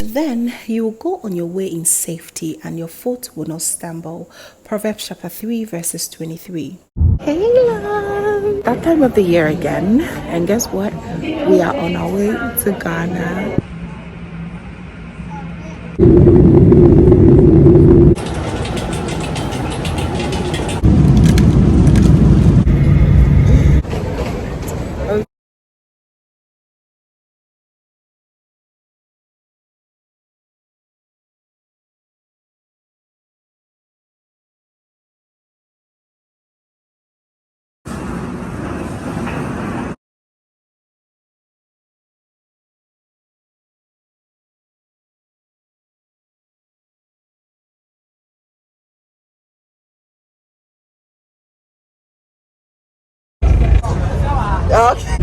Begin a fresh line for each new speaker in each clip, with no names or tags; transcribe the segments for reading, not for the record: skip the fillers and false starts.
Then you will go on your way in safety and your foot will not stumble. Proverbs chapter 3 verses 23. Hey love! That time of the year again. And guess what? We are on our way to Ghana. Okay.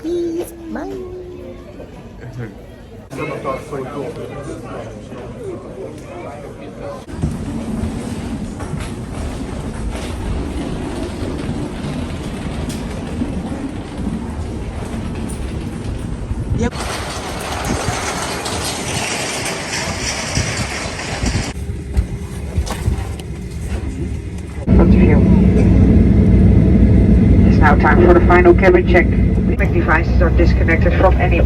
Peace. Bye. Yep.
It's now time for the final cabin check. Electronic devices are disconnected from any.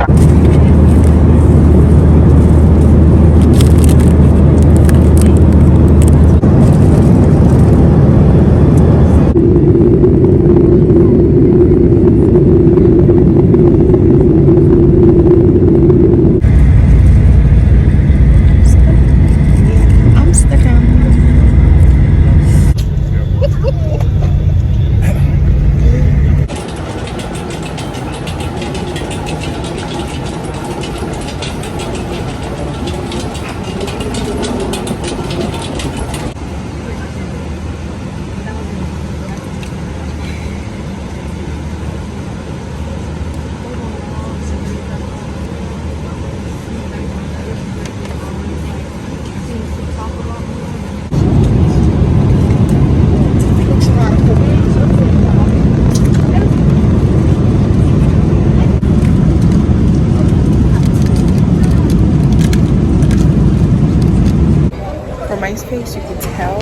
From my face, you can tell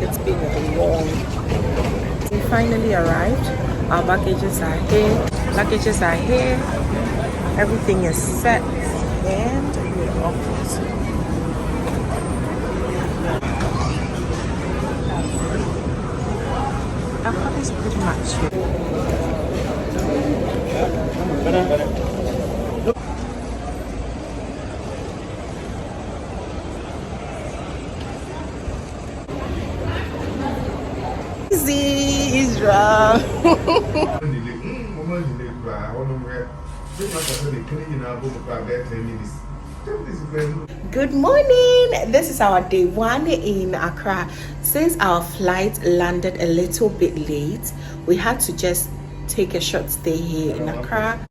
it's been a long. We finally arrived. Our baggages are here. Luggages are here. Everything is set, and we're off. Accra is pretty much here. Israel. Good morning. This is our day one in Accra. Since our flight landed a little bit late, we had to just take a short stay here in Accra.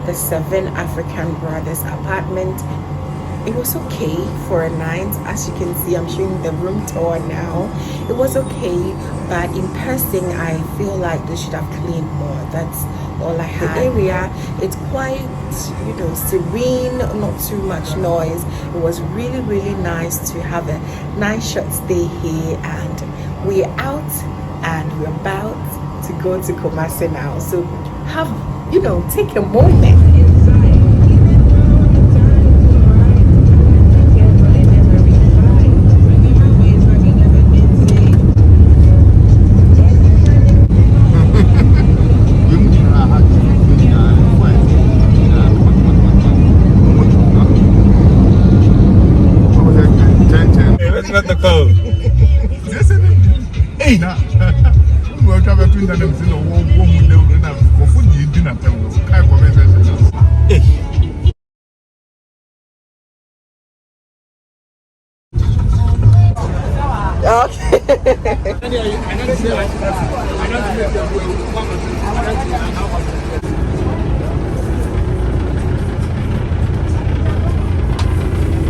The 7 African Brothers apartment. It was okay for a night. As you can see, I'm showing the room tour now. It was okay, but in person, I feel like they should have cleaned more. That's all I had. The area, it's quite, serene, not too much noise. It was really, really nice to have a nice short stay here, and we're out and we're about to go to Kumasi now. So take a moment.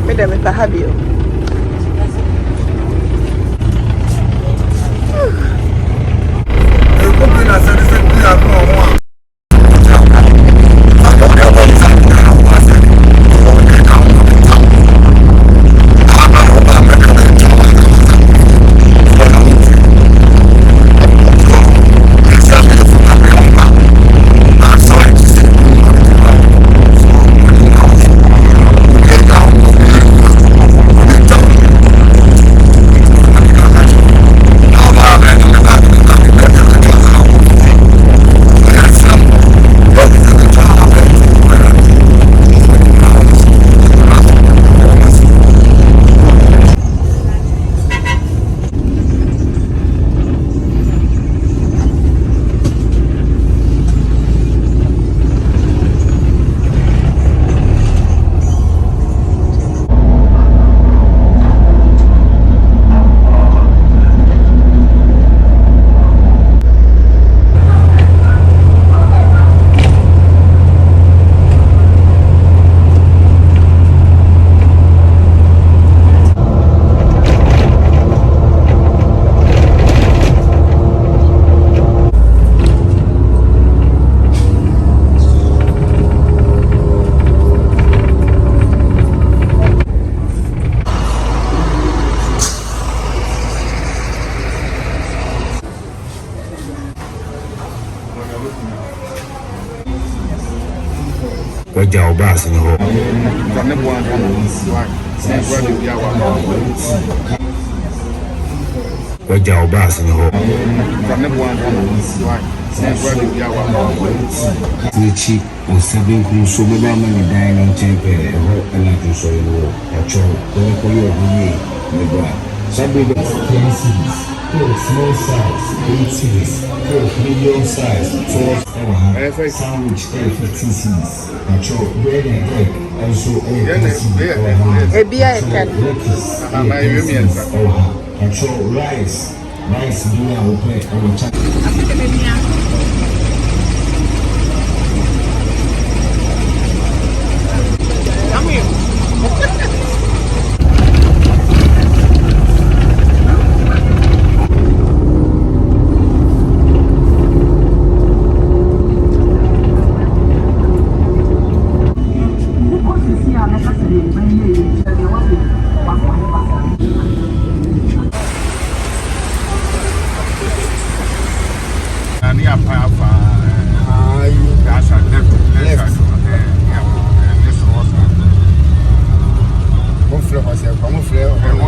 Madam, if I have you.
Wajja obasi no. Wajja obasi no. Nichi o seven kun so be ba mani dining chamber ho ana kun so yo acho ko yo bi me bra sabe be small size 80s medium size 12 sandwich 15 cedis acho bread and egg also
ebia ekan
acho rice do na open on chat. I'm a flare.